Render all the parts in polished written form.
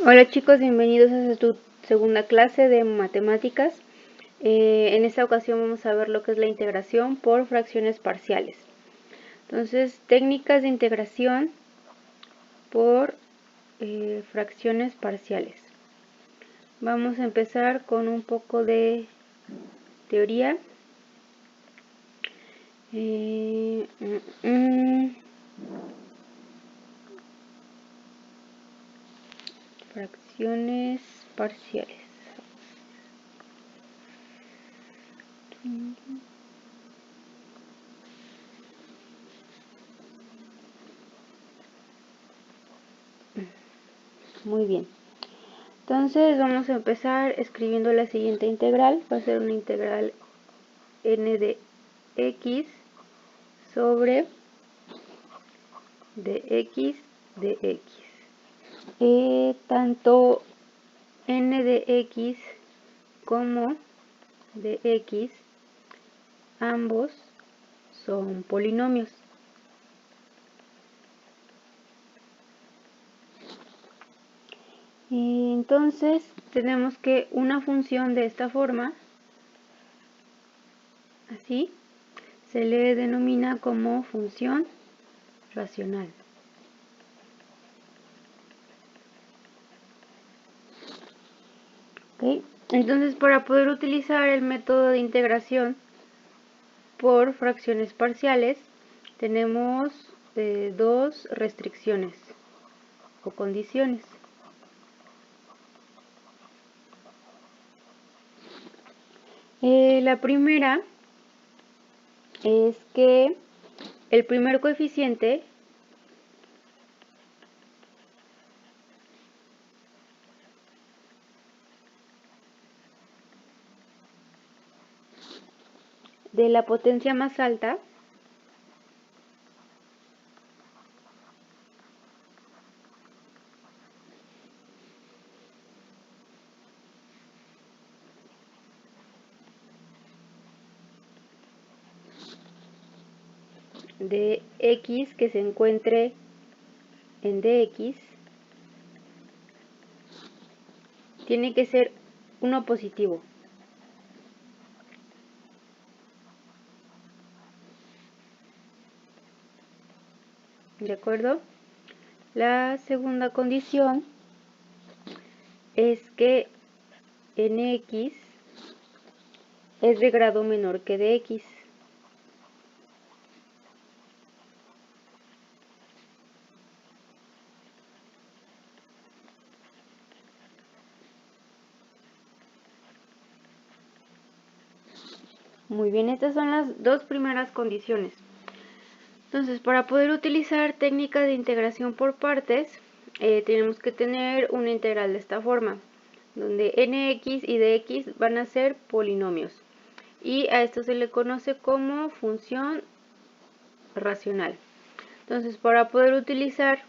Hola chicos, bienvenidos a tu segunda clase de matemáticas. En esta ocasión vamos a ver lo que es la integración por fracciones parciales. Entonces, técnicas de integración por fracciones parciales. Vamos a empezar con un poco de teoría. Fracciones parciales. Muy bien. Entonces vamos a empezar escribiendo la siguiente integral. Va a ser una integral n de x sobre dx de x. Tanto n de x como de x, ambos son polinomios. Y entonces tenemos que una función de esta forma, así, se le denomina como función racional. ¿Okay? Entonces, para poder utilizar el método de integración por fracciones parciales, tenemos dos restricciones o condiciones. La primera es que el primer coeficiente de la potencia más alta de x que se encuentre en dx tiene que ser uno positivo. ¿De acuerdo? La segunda condición es que nx es de grado menor que dx. Muy bien, estas son las dos primeras condiciones. Entonces, para poder utilizar técnica de integración por partes, tenemos que tener una integral de esta forma, donde nx y dx van a ser polinomios. Y a esto se le conoce como función racional. Entonces, para poder utilizar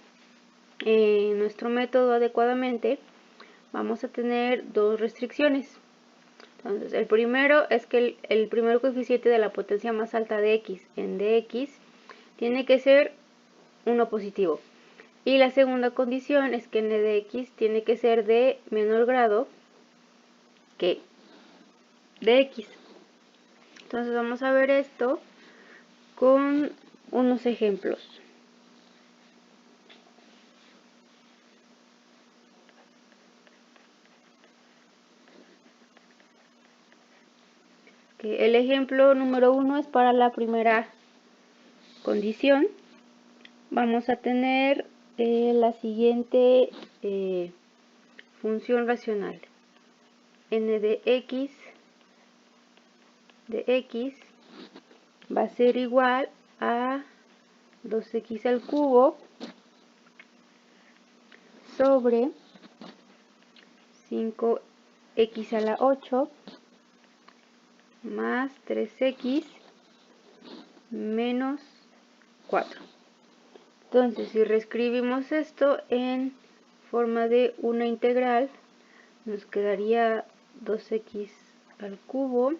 nuestro método adecuadamente, vamos a tener dos restricciones. Entonces, el primero es que el primer coeficiente de la potencia más alta de x en dx tiene que ser uno positivo. Y la segunda condición es que n de x tiene que ser de menor grado que dx. Entonces vamos a ver esto con unos ejemplos. El ejemplo número 1 es para la primera condición. Vamos a tener la siguiente función racional. N de x va a ser igual a 2x al cubo sobre 5x a la 8 más 3x menos 4. Entonces, si reescribimos esto en forma de una integral, nos quedaría 2x al cubo,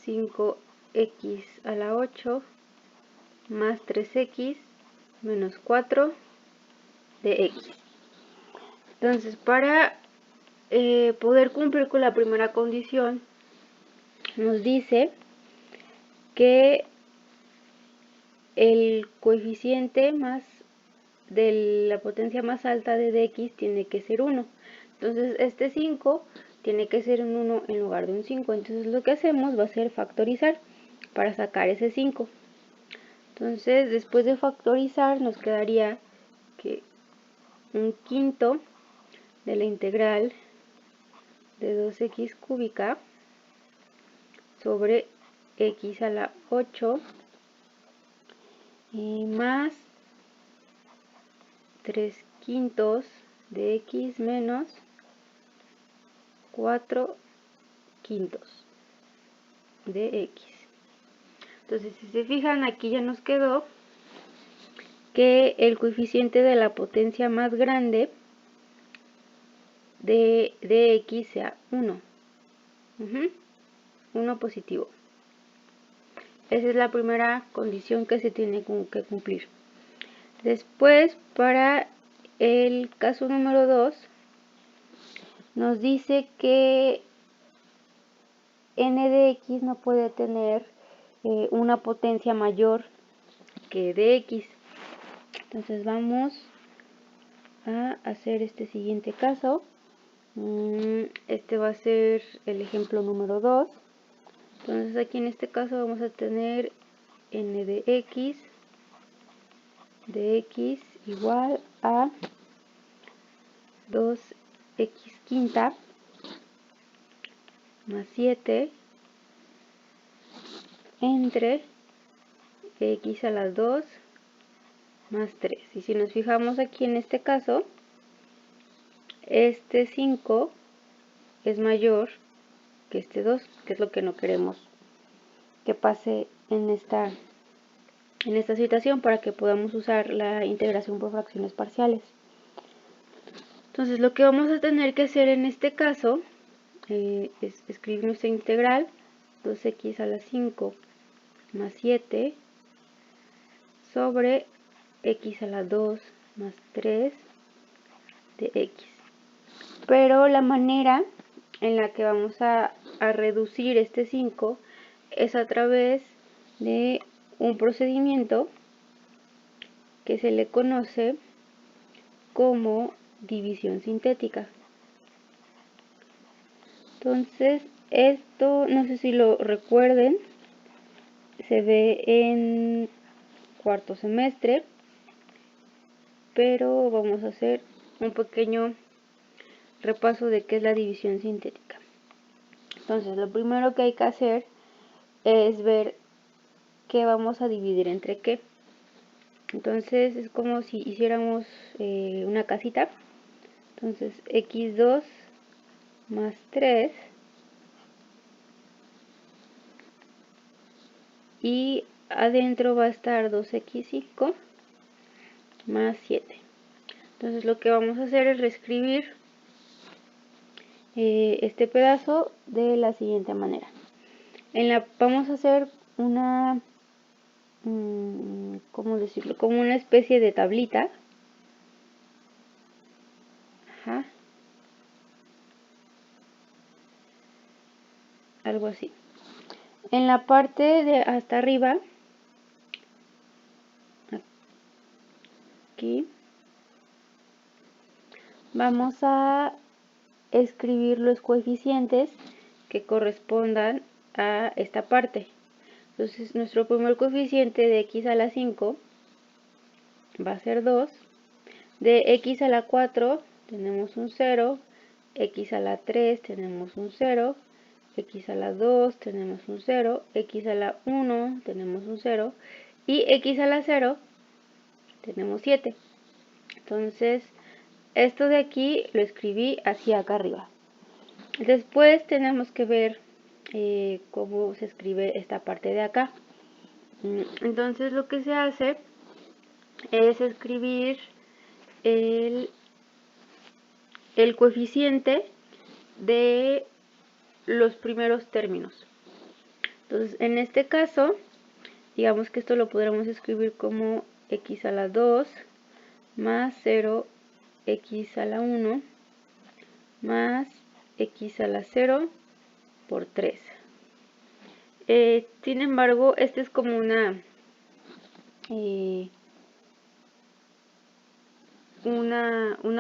5x a la 8 más 3x menos 4 de x. Entonces, para poder cumplir con la primera condición, nos dice que el coeficiente más de la potencia más alta de dx tiene que ser 1. Entonces este 5 tiene que ser un 1 en lugar de un 5. Entonces lo que hacemos va a ser factorizar para sacar ese 5. Entonces después de factorizar nos quedaría que un quinto de la integral de 2x cúbica sobre x a la 8 y más 3 quintos de x menos 4 quintos de x. Entonces, si se fijan, aquí ya nos quedó que el coeficiente de la potencia más grande de x sea 1. 1 positivo. Esa es la primera condición que se tiene que cumplir. Después, para el caso número 2, nos dice que n de x no puede tener una potencia mayor que dx. Entonces vamos a hacer este siguiente caso. Este va a ser el ejemplo número 2. Entonces aquí en este caso vamos a tener n de x igual a 2x quinta más 7 entre x a las 2 más 3. Y si nos fijamos aquí en este caso, este 5 es mayor que este 2, que es lo que no queremos que pase en esta situación para que podamos usar la integración por fracciones parciales. Entonces lo que vamos a tener que hacer en este caso es escribir nuestra integral 2x a la 5 más 7 sobre x a la 2 más 3 de x. Pero la manera en la que vamos a reducir este 5 es a través de un procedimiento que se le conoce como división sintética. Entonces, esto, no sé si lo recuerden, se ve en cuarto semestre, pero vamos a hacer un pequeño repaso de qué es la división sintética. Entonces, lo primero que hay que hacer es ver qué vamos a dividir entre qué. Entonces, es como si hiciéramos una casita. Entonces, x2 más 3 y adentro va a estar 2x5 más 7. Entonces lo que vamos a hacer es reescribir este pedazo de la siguiente manera. Vamos a hacer una, ¿cómo decirlo? Como una especie de tablita. Ajá. Algo así. En la parte de hasta arriba, aquí, vamos a escribir los coeficientes que correspondan a esta parte. Entonces nuestro primer coeficiente de x a la 5 va a ser 2. De x a la 4 tenemos un 0. X a la 3 tenemos un 0. X a la 2 tenemos un 0. X a la 1 tenemos un 0. Y x a la 0 tenemos 7. Entonces, esto de aquí lo escribí hacia acá arriba. Después tenemos que ver cómo se escribe esta parte de acá. Entonces lo que se hace es escribir el coeficiente de los primeros términos. Entonces en este caso, digamos que esto lo podremos escribir como x a la 2 más 0 x a la 1 más x a la 0 por 3. Sin embargo, esta es como una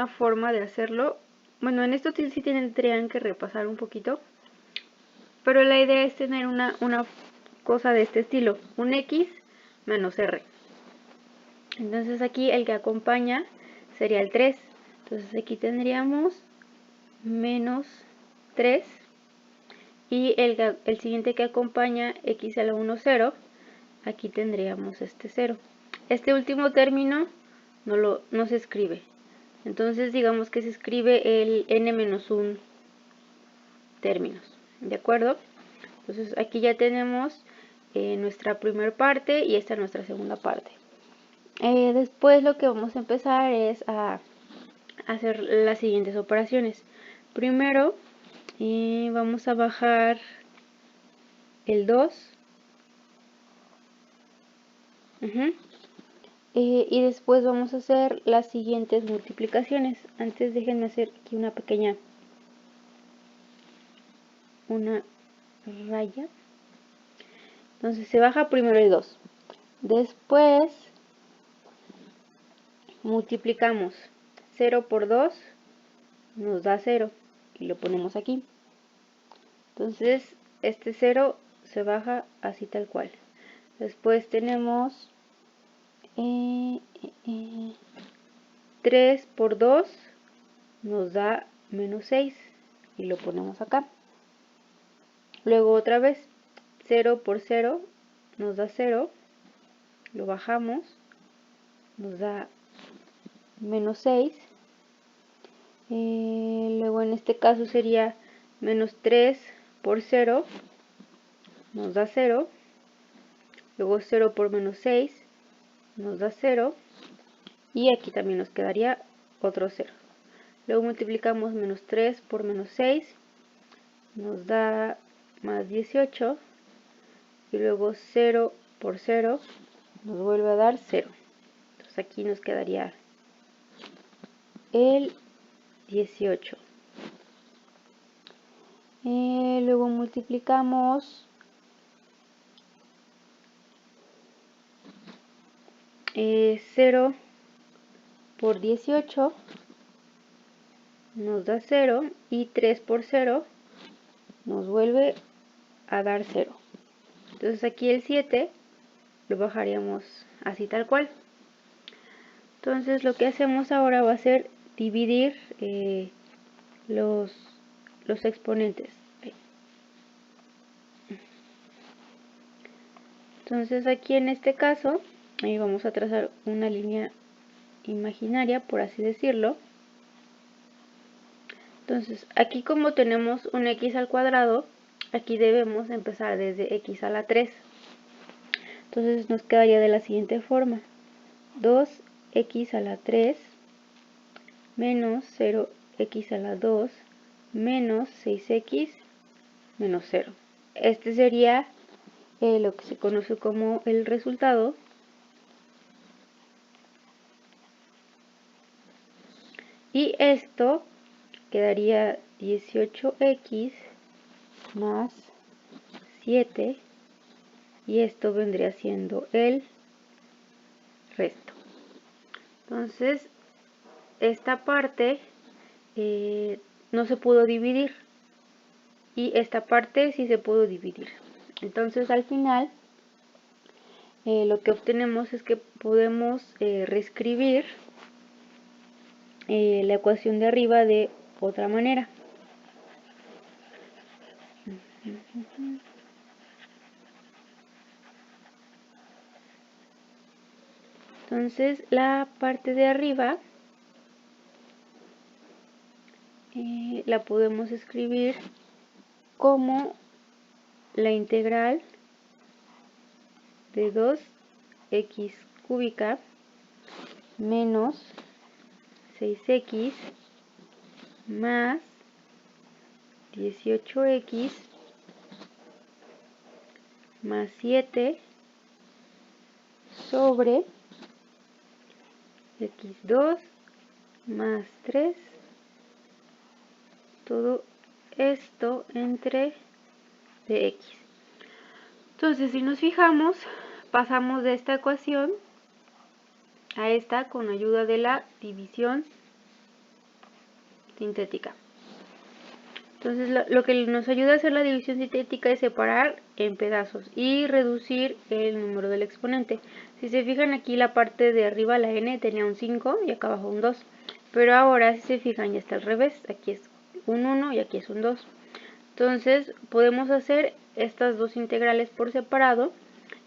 forma de hacerlo. Bueno, en esto sí tendrían que repasar un poquito, pero la idea es tener una cosa de este estilo, un x menos r. Entonces aquí el que acompaña sería el 3. Entonces aquí tendríamos menos 3. Y el siguiente que acompaña x a la 1, 0. Aquí tendríamos este 0. Este último término no se escribe. Entonces digamos que se escribe el n-1 términos. ¿De acuerdo? Entonces aquí ya tenemos nuestra primera parte y esta nuestra segunda parte. Después lo que vamos a empezar es a hacer las siguientes operaciones. Primero vamos a bajar el 2. Y después vamos a hacer las siguientes multiplicaciones. Antes déjenme hacer aquí una raya. Entonces se baja primero el 2. Después multiplicamos 0 por 2, nos da 0 y lo ponemos aquí. Entonces este 0 se baja así tal cual. Después tenemos 3 por 2 nos da menos 6 y lo ponemos acá. Luego otra vez 0 por 0 nos da 0, lo bajamos, nos da menos 6. Luego en este caso sería menos 3 por 0 nos da 0. Luego 0 por menos 6 nos da 0. Y aquí también nos quedaría otro 0. Luego multiplicamos menos 3 por menos 6 nos da más 18. Y luego 0 por 0 nos vuelve a dar 0. Entonces aquí nos quedaría el 18. Luego multiplicamos 0 por 18 nos da 0 y 3 por 0 nos vuelve a dar 0. Entonces aquí el 7 lo bajaríamos así tal cual. Entonces lo que hacemos ahora va a ser dividir los exponentes. Entonces aquí en este caso vamos a trazar una línea imaginaria, por así decirlo. Entonces aquí como tenemos un x al cuadrado, aquí debemos empezar desde x a la 3. Entonces nos quedaría de la siguiente forma: 2x a la 3 menos 0x a la 2 menos 6x menos 0. Este sería lo que se conoce como el resultado. Y esto quedaría 18x más 7. Y esto vendría siendo el resto. Entonces, esta parte no se pudo dividir. Y esta parte sí se pudo dividir. Entonces, al final, lo que obtenemos es que podemos reescribir la ecuación de arriba de otra manera. Entonces la parte de arriba la podemos escribir como la integral de 2x cúbica menos 6x más 18x más 7 sobre x2 más 3, todo esto entre dx. Entonces, si nos fijamos, pasamos de esta ecuación a esta con ayuda de la división sintética. Entonces, lo que nos ayuda a hacer la división sintética es separar en pedazos y reducir el número del exponente. Si se fijan aquí, la parte de arriba, la n, tenía un 5 y acá abajo un 2. Pero ahora, si se fijan, ya está al revés. Aquí es un 1 y aquí es un 2. Entonces, podemos hacer estas dos integrales por separado.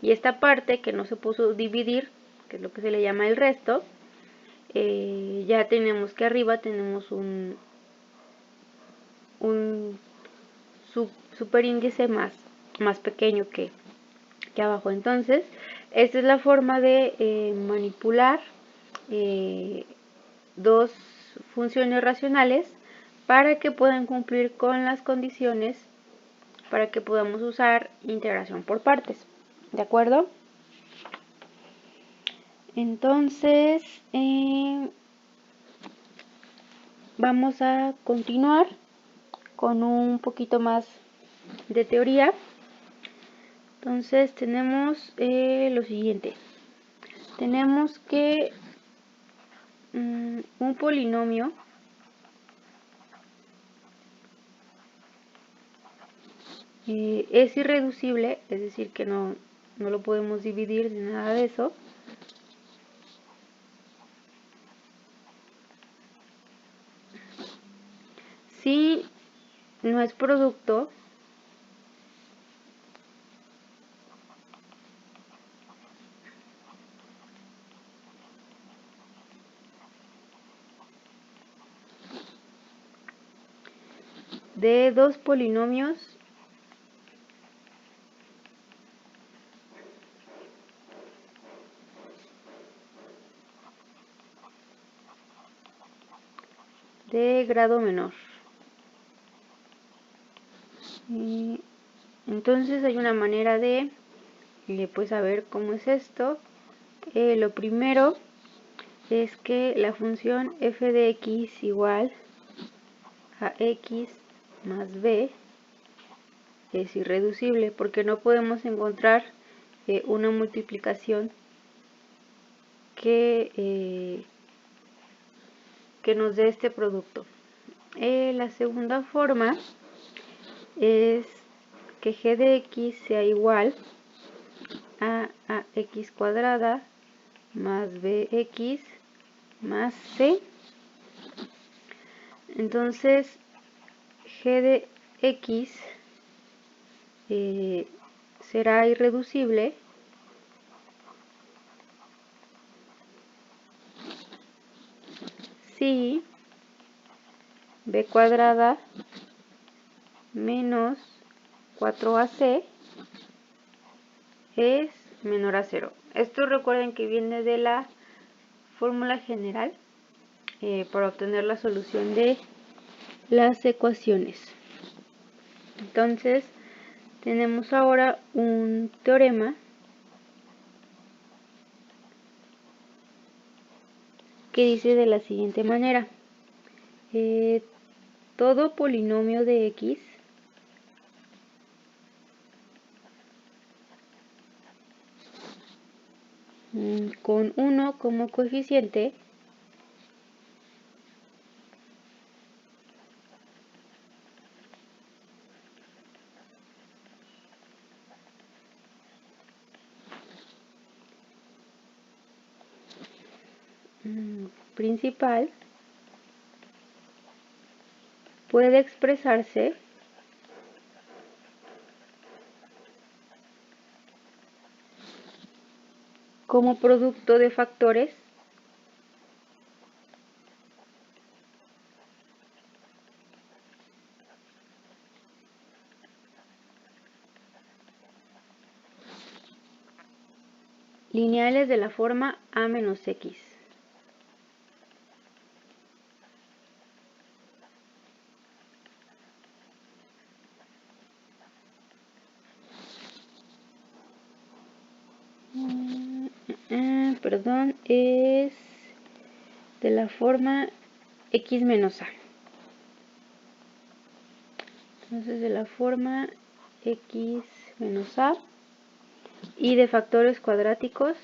Y esta parte que no se pudo dividir, que es lo que se le llama el resto, ya tenemos que arriba tenemos un superíndice más pequeño que abajo. Entonces, esta es la forma de manipular dos funciones racionales para que puedan cumplir con las condiciones para que podamos usar integración por partes. ¿De acuerdo? Entonces, vamos a continuar con un poquito más de teoría. Entonces tenemos lo siguiente. Tenemos que un polinomio es irreducible, es decir, que no lo podemos dividir ni nada de eso. Si no es producto de dos polinomios de grado menor. Entonces hay una manera de pues saber cómo es esto. Lo primero es que la función f de x igual a x más b es irreducible porque no podemos encontrar una multiplicación que nos dé este producto. La segunda forma es que g de x sea igual a x cuadrada más bx más c. Entonces, g de x será irreducible si b cuadrada menos 4ac es menor a 0. Esto recuerden que viene de la fórmula general para obtener la solución de las ecuaciones. Entonces, tenemos ahora un teorema que dice de la siguiente manera. Todo polinomio de x con 1 como coeficiente principal puede expresarse como producto de factores lineales de la forma a menos x. Perdón, es de la forma x menos a. Entonces de la forma x menos a y de factores cuadráticos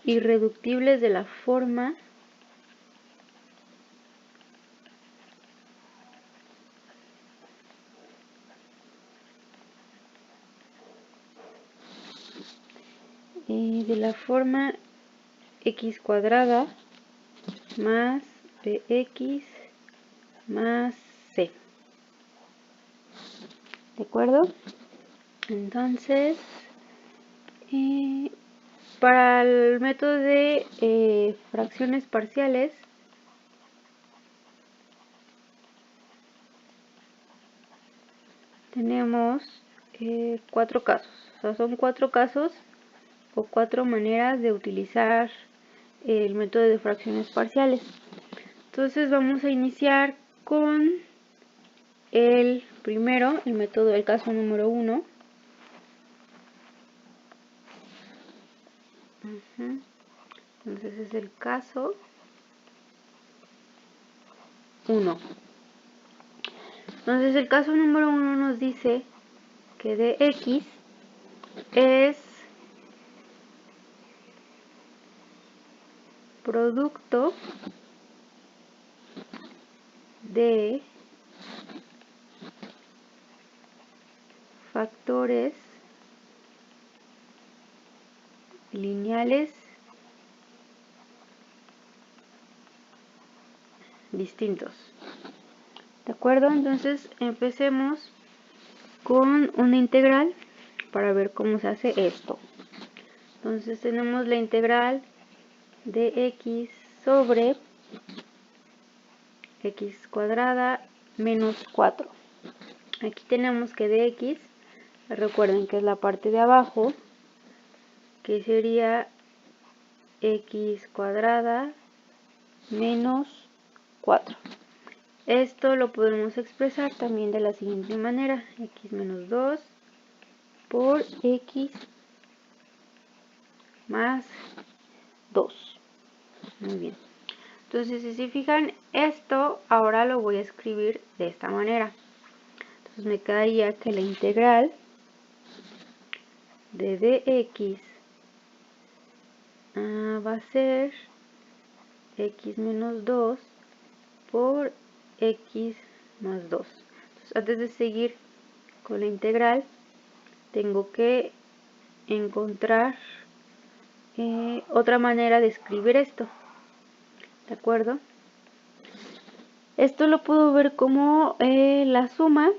irreductibles de la forma x cuadrada más bx más c. ¿De acuerdo? Entonces, para el método de fracciones parciales, tenemos 4 casos. O sea, son 4 casos o 4 maneras de utilizar el método de fracciones parciales. Entonces vamos a iniciar con el primero, el caso número 1. Entonces es el caso 1. Entonces el caso número 1 nos dice que dx es producto de factores lineales distintos. ¿De acuerdo? Entonces empecemos con una integral para ver cómo se hace esto. Entonces tenemos la integral de x sobre x cuadrada menos 4. Aquí tenemos que dx, recuerden que es la parte de abajo, que sería x cuadrada menos 4. Esto lo podemos expresar también de la siguiente manera: x menos 2 por x más 2. Muy bien. Entonces, si se fijan, esto ahora lo voy a escribir de esta manera. Entonces me quedaría que la integral de dx va a ser x menos 2 por x más 2. Entonces, antes de seguir con la integral, tengo que encontrar otra manera de escribir esto. ¿De acuerdo? Esto lo puedo ver como la suma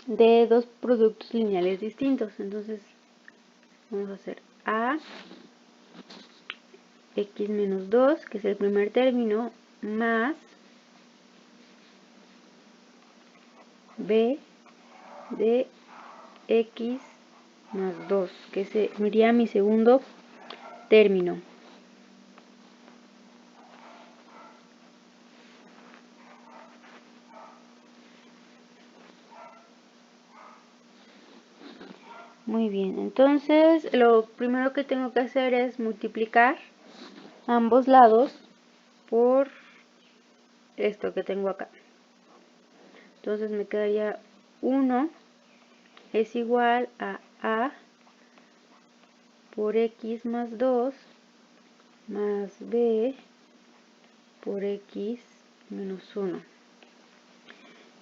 de dos productos lineales distintos. Entonces vamos a hacer a x menos 2, que es el primer término, más b de x más 2, que sería mi segundo término. Muy bien, entonces lo primero que tengo que hacer es multiplicar ambos lados por esto que tengo acá. Entonces me quedaría 1 es igual a por x más 2 más b por x menos 1.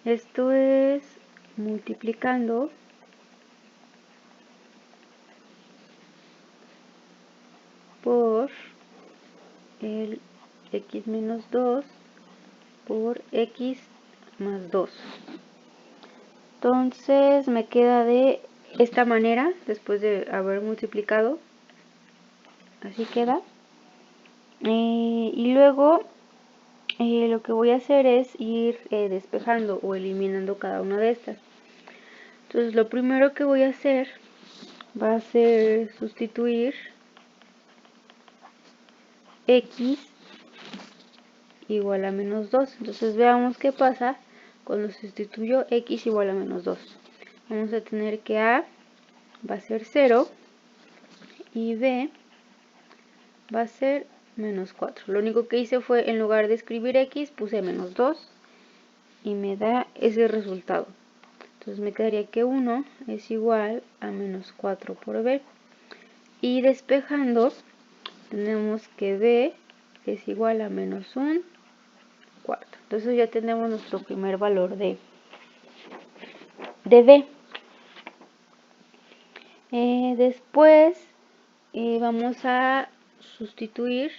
Esto es multiplicando por el x menos 2 por x más 2. Entonces me queda de esta manera, después de haber multiplicado, así queda. Y luego lo que voy a hacer es ir despejando o eliminando cada una de estas. Entonces lo primero que voy a hacer va a ser sustituir x igual a menos 2. Entonces veamos qué pasa cuando sustituyo x igual a menos 2. Vamos a tener que a va a ser 0 y b va a ser menos 4. Lo único que hice fue, en lugar de escribir x, puse menos 2 y me da ese resultado. Entonces me quedaría que 1 es igual a menos 4 por b. Y despejando, tenemos que b es igual a menos 1 cuarto. Entonces ya tenemos nuestro primer valor de b. Después vamos a sustituir,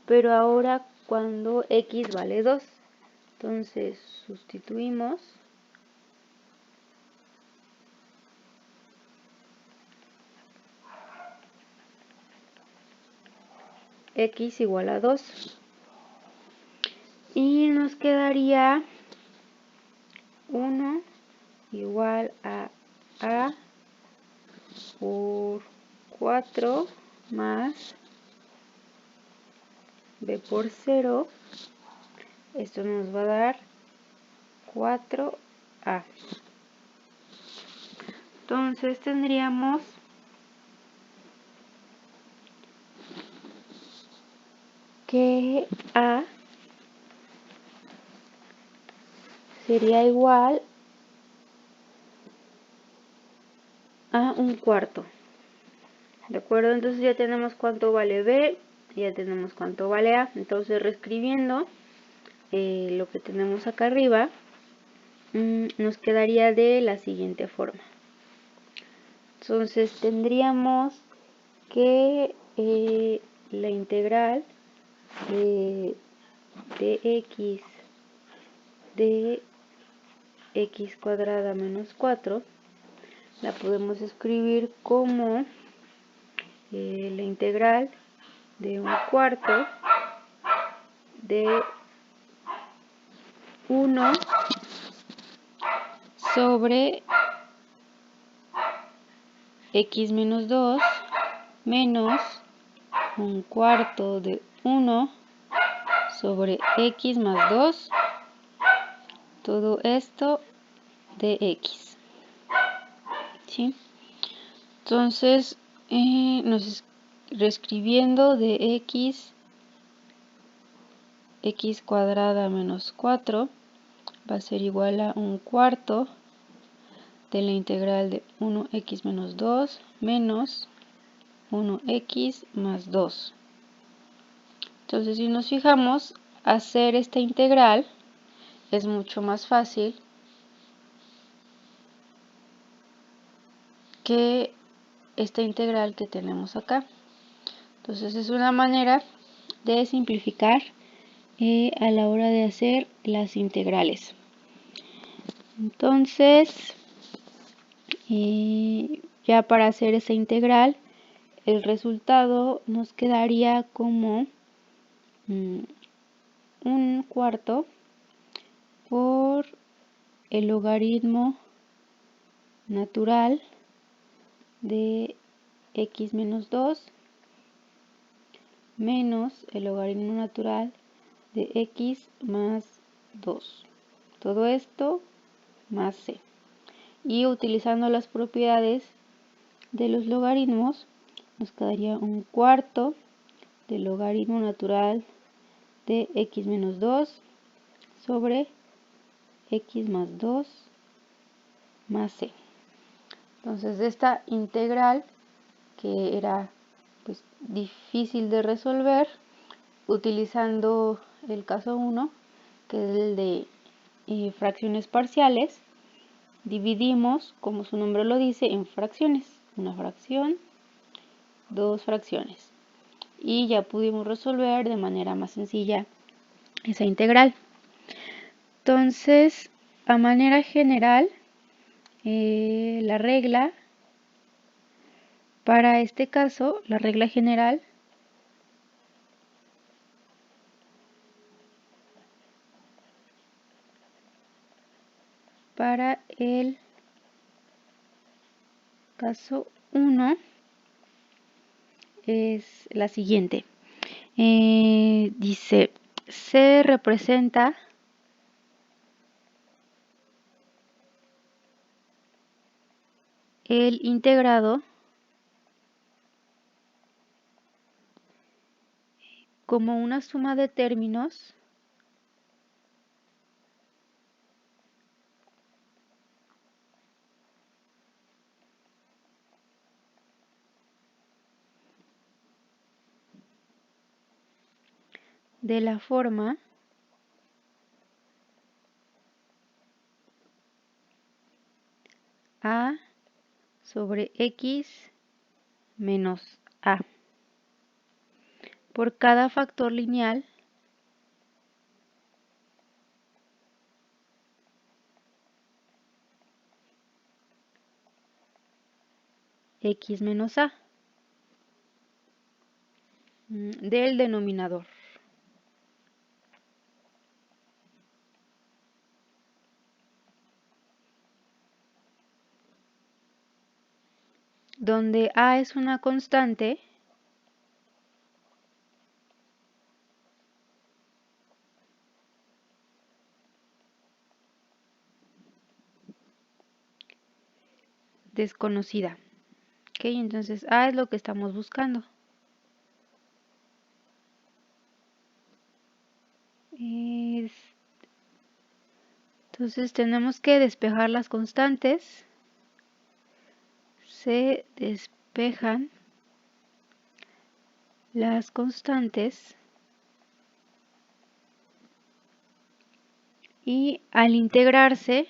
pero ahora cuando x vale 2. Entonces sustituimos x igual a 2 y nos quedaría 1 igual a por 4 más b por 0. Esto nos va a dar 4a. Entonces tendríamos que a sería igual a 1 cuarto. ¿De acuerdo? Entonces ya tenemos cuánto vale b, ya tenemos cuánto vale a. Entonces reescribiendo lo que tenemos acá arriba, nos quedaría de la siguiente forma. Entonces tendríamos que la integral de x de x cuadrada menos 4 la podemos escribir como la integral de 1 cuarto de 1 sobre x menos 2 menos 1 cuarto de 1 sobre x más 2, todo esto de x. ¿Sí? Entonces, reescribiendo de x cuadrada menos 4 va a ser igual a 1 cuarto de la integral de 1x menos 2 menos 1x más 2. Entonces, si nos fijamos, hacer esta integral es mucho más fácil que esta integral que tenemos acá. Entonces, es una manera de simplificar a la hora de hacer las integrales. Entonces, ya para hacer esa integral, el resultado nos quedaría como 1 cuarto por el logaritmo natural de x menos 2 menos el logaritmo natural de x más 2. Todo esto más c. Y utilizando las propiedades de los logaritmos, nos quedaría 1 cuarto del logaritmo natural de x menos 2 sobre x más 2 más c. Entonces, de esta integral, que era pues difícil de resolver, utilizando el caso 1, que es el de fracciones parciales, dividimos, como su nombre lo dice, en fracciones. Una fracción, dos fracciones. Y ya pudimos resolver de manera más sencilla esa integral. Entonces, a manera general, la regla, para este caso, la regla general para el caso 1 es la siguiente. Dice, se representa el integrado como una suma de términos de la forma a sobre x menos a por cada factor lineal x menos a del denominador. Donde a es una constante desconocida. ¿Ok? Entonces a es lo que estamos buscando. Entonces tenemos que despejar las constantes. Se despejan las constantes y al integrarse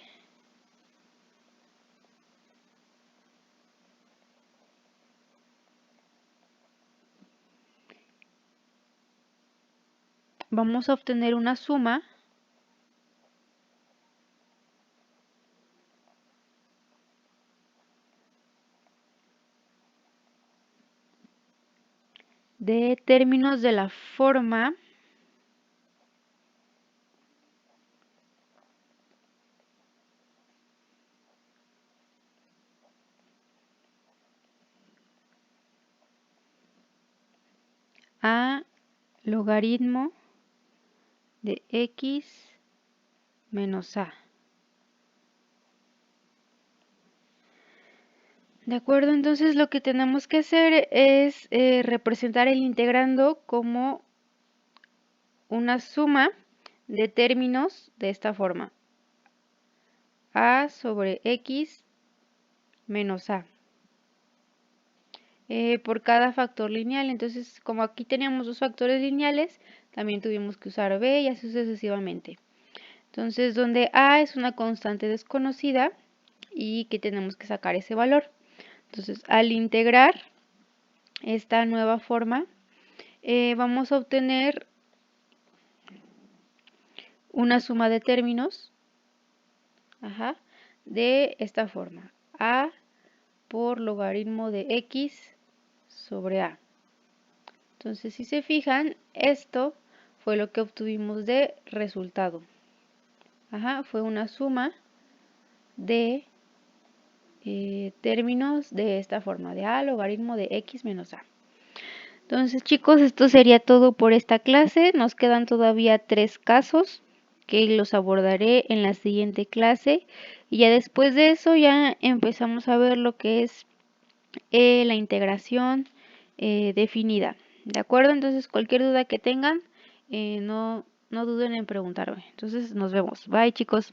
vamos a obtener una suma de términos de la forma a logaritmo de x menos a. ¿De acuerdo? Entonces lo que tenemos que hacer es representar el integrando como una suma de términos de esta forma. A sobre x menos a. Por cada factor lineal. Entonces, como aquí teníamos dos factores lineales, también tuvimos que usar b y así sucesivamente. Entonces, donde a es una constante desconocida y que tenemos que sacar ese valor. Entonces, al integrar esta nueva forma, vamos a obtener una suma de términos de esta forma. A por logaritmo de x sobre a. Entonces, si se fijan, esto fue lo que obtuvimos de resultado. Fue una suma de términos de esta forma, de a logaritmo de x menos a. Entonces, chicos, esto sería todo por esta clase. Nos quedan todavía 3 casos que los abordaré en la siguiente clase. Y ya después de eso ya empezamos a ver lo que es la integración definida. ¿De acuerdo? Entonces, cualquier duda que tengan, no duden en preguntarme. Entonces, nos vemos. Bye, chicos.